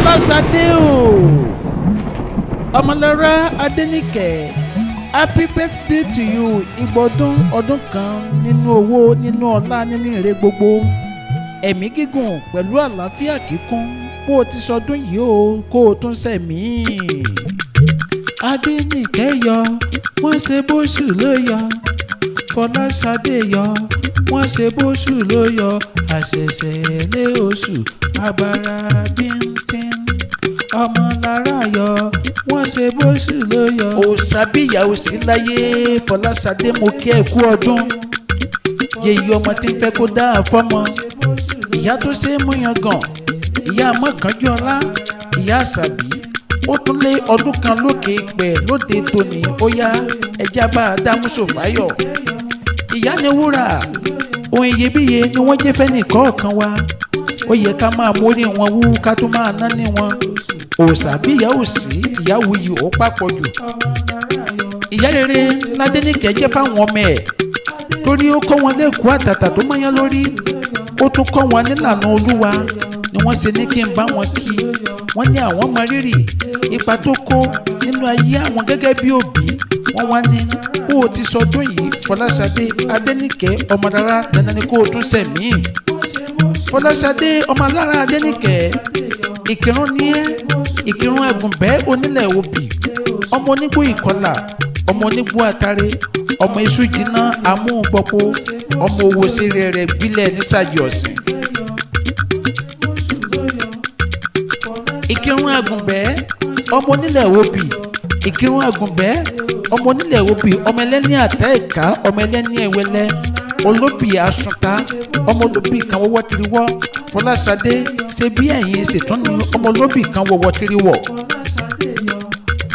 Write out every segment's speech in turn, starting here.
Fọláṣadé o Ọmọlára Adéníkẹ́, happy birthday to you. Ìgbọ̀dún ọdún kan nínú owó, nínú ọlá, nínú ire gbogbo, ẹ̀mí gígùn pẹ̀lú àlàáfíà kíkún. Bó o ti sọdún yìí o, kó o tún sẹ̀mí. Adéníkẹ́ yọ, wọ́n ṣe bóṣù ló yọ. Fọláṣadé yọ, wọ́n ṣe bóṣù ló yọ. Àṣẹ̀ṣẹ̀ lé oṣù abara bíntín. Ọmọlára yọ, wọ́n ṣe bóṣù ló yọ. Òṣàbíyà òsì láyé, Fọláṣadé mo kí ẹ kú ọdún. Yèyí ọmọ tí ń fẹ́ kó dáa fọ́mọ. Ìyá tó ṣe é mú yan gàn, ìyá Mọ́kànjọ́lá, ìyá Àṣàbí. Ó tún lé ọdún kan lókè pẹ̀ lóde tòní, ó yá ẹja bá a dá Mùsùlùmáyọ̀. Ìyá ni wúrà, ohun iyebíye ni wọ́n jẹ́ fẹ́ni kọ̀ọ̀kan wa. Ó yẹ ká máa mórí wọn wú ká tún máa ná ní wọn. Òṣàbíyà òsì, ìyá wuyì ó papọ̀ jù. Ìyá rere Ládéníkẹ́ jẹ́ fáwọn ọmọ ẹ̀, torí ó kọ́ wọn lẹ́kọ̀ọ́ àtàtà tó mọ́yán lórí. Ó tún kọ́ wọn nílànà Olúwa ni wọ́n ṣe ní kí n bá wọn kí. Wọ́n ní àwọn mọ rírì ipa tó kó nínú ayé àwọn gẹ́gẹ́ bí òbí. Wọ́n wá ní kó o ti sọdún yìí Fọláṣadé Adéníkẹ́ Ọmọlára, dandan ni kó o tún sẹ̀mí. Fọláṣadé Ọmọlára Adéníkẹ́, ìkírun ní ẹ́, ìkírun ẹ̀gùnbẹ́ onílẹ̀ òbí, ọmọ onígbó ìkọlà, ọmọ onígbó àtàrẹ, ọmọ iṣu jiná amúhùnpọ̀pọ̀, ọmọ owó ṣeré rẹ̀ gbilẹ̀ nísàjì ọ̀sìn. Ìkírun ẹ̀gùnbẹ́ ọmọ onílẹ̀ òbí, ìkírun ẹ̀gùnbẹ́ ọmọ onílẹ̀ òbí, ọmọ ẹlẹ́ni àtẹ́ ìka, ọmọ ẹlẹ́ni ẹ̀wẹ́lẹ́, olóbì asunta, ọmọ olóbì kan wọ́wọ́ tiriwọ́. Fọláṣadé ṣe bí ẹ̀yin ṣètún ní ọmọ olóbì kan wọ́wọ́ tiriwọ́.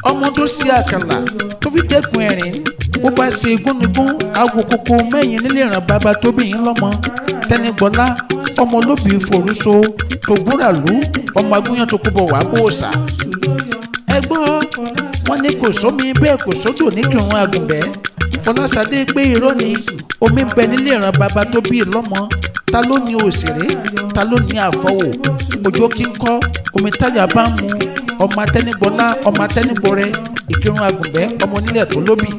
Ọmọ tó ṣe àkàlà tó fi dẹ́kun ẹ̀rín, bó bá ṣe gúnugún awo koko mẹ́yìn nílé ìràn bàbá tó bí yín lọ́mọ. Tẹnigbọ́lá ọmọ olóbì forúso tó gbúràlú, ọmọ agúnyán tó kúbọ̀ wá bóòsà. Ẹ gbọ́, wọ́n ní kò sómi bẹ́ẹ̀ kò sódò níkìrun àgùnbẹ́. Fọláṣadé pé irọ́ ni, omi ń bẹ nílé ìran bàbá tó bí lọ́mọ. Ta ló ní òṣèré, ta ló ní àfọwò? Òjò kí ń kọ́, omi táyà bá ń mu. Ọmọ Atẹnigbọ́lá, ọmọ Atẹnigbọrẹ, ìkírun àgùnbẹ́, ọmọ onílẹ̀ tó lóbì.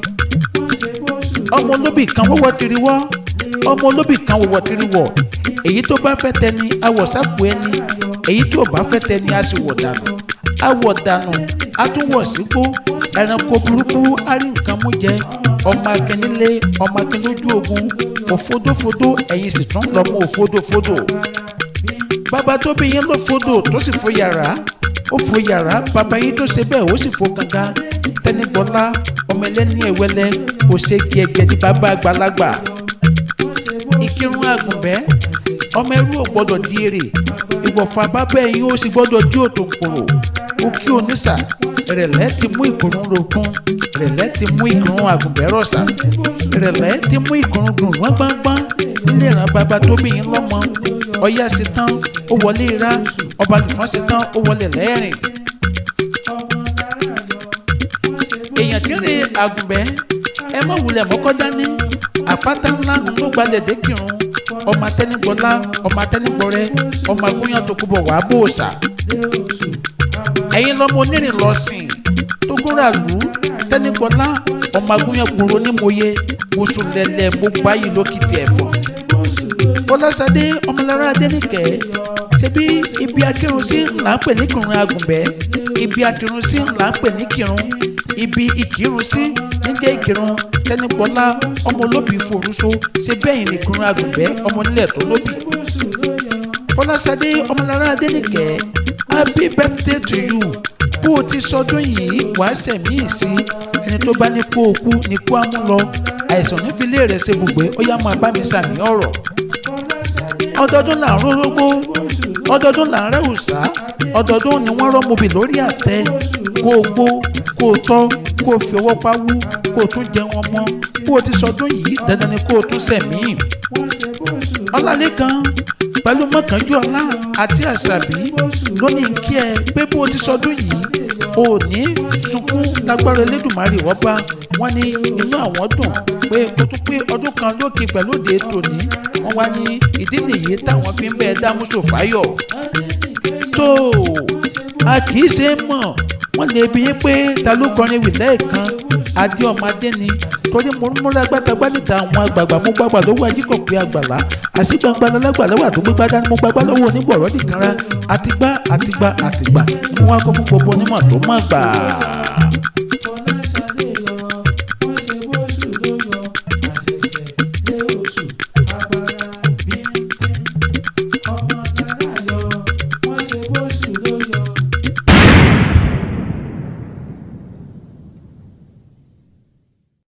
Ọmọ olóbì kan wọ́wọ́ tiri wọ́, ọmọ olóbì kan wọ́wọ́ tiri wọ̀. Èyí tó bá fẹ́ tẹni awọ̀ sápò ẹni, èyí tó bá fẹ́ tẹni a sì wọ̀ dànù. Awọ̀ dànù a tún wọ̀ sígbó, ẹranko burúkú á rí nǹkan mú jẹ. Ọmọ akínílé, ọmọ akínlójú ogun, òfodófodó ẹ̀yin sì tún lọ́mọ òfodófodó. Bàbá tó bí yín ló fodò tó sì fo yàrá, ó fo yàrá, bàbá yín tó ṣe bẹ́ẹ̀ ó sì fo gangan. Tẹnigbọ́lá ọmọ ẹlẹ́ni ẹ̀wẹ́lẹ́, kò ṣe kí ẹgbẹ́ ní bàbá àgbàlagbà. Ìkírun àgùnbẹ́ ọmọ ẹrú ò gbọ́dọ̀ di èrè, ìwọ̀fà bàbá ẹ̀yin ó sì gbọ́dọ̀ dí òtòǹkòrò. Ó kí onísà rẹ̀lẹ́ ti mú ìkùrùn rokun, rẹ̀lẹ́ ti mú ìkùrùn àgùnbẹ́ rọ̀ṣà, rẹ̀lẹ́ ti mú ìkùrùn dùn wọ́n gbọ́ngbọ́n nílé ìran bàbá tó bí yín lọ́mọ. Ọya ṣe tán ó wọlé ra, ọba nìkan ṣe tán ó wọlé lẹ́rìn. Èèyàn kéré àgùnbẹ́ ẹ mọ̀ wulẹ̀ mọ́kọ́ dání, àpáta ńlá ló gbalẹ̀ dé kírun. Ọmọ Atẹnigbọ́lá, ọmọ Atẹnigbọrẹ, ọmọ agúnyán tó kúbọ̀ wá bóòsà. Ẹ̀yin lọ́mọ onírìn lọ́sìn tó gbóra lù. Tẹnigbọ́lá ọmọ agúnyán kúrò ní mòye, oṣù lẹ̀lẹ̀ mo gbá yìí lókìtì ẹ̀fọ́. Fọláṣadé Ọmọlára Adéníkẹ́, ṣebí ibi akírun sí là ń pè ní kírun àgùnbẹ́, ibi akírun sí là ń pè ní kírun, ibi ìkírun sí níjẹ́ ìkírun. Tẹnigbọ́lá ọmọ olóbì forúso, ṣe bẹ́yìn ní kírun àgùnbẹ́, ọmọ onílẹ̀ tó lóbì. Fọláṣadé Ọmọlára Adéníkẹ́, happy birthday to you. Bó o ti sọdún yìí wàá sẹ̀mí sí. Ẹni tó bá ní kó o kú ní kó á mú lọ. Àìsàn nífilé rẹ̀ ṣe bùgbé, ó yá máa bá mi sàmì ọ̀rọ̀. Ọdọọdún là ń rórógbó, ọdọọdún là ń rẹ́wùsá, ọdọọdún ni wọ́n rọ́mọbì lórí àtẹ. Kó o gbó, kó o tọ́, kó o fi ọwọ́ pawú, kó o tún jẹun ọmọ. Bó o ti sọdún yìí dandan ni kó o tún sẹ̀mí. Ọlálékan pẹ̀lú Mọ́kànjọ́lá àti Àṣàbí ló ní kí ẹ pé bó o ti sọdún yìí ò ní sunkún lágbára Elédùmarè ọba. Wọ́n ní inú àwọn dùn pé kó tún pé ọdún kan lókè pẹ̀lú òde tòní. Wọ́n wá ní ìdí nìyí táwọn fi ń bẹ́ẹ̀ dá Mùsùlùmáyọ̀. tó a kì í ṣe é mọ̀ wọ́n lè bí yín pé ta ló kọrin wì lẹ́ẹ̀kan adé ọmọdé ni torí mo ń múra gbàgbà níta àwọn àgbààgbà mo gbàgbà lọ́wọ́ ajíkọ̀ pé àgbàlá àti gbangba lọ́lágbàlọ́wà tó gbégbá dání mo gbàgbà lọ́wọ́ onígbọ̀rọ̀ nìkanra àtìgbà ni mo wá kọ́ fún gbogbo onímọ̀ tó mọ̀ gbà.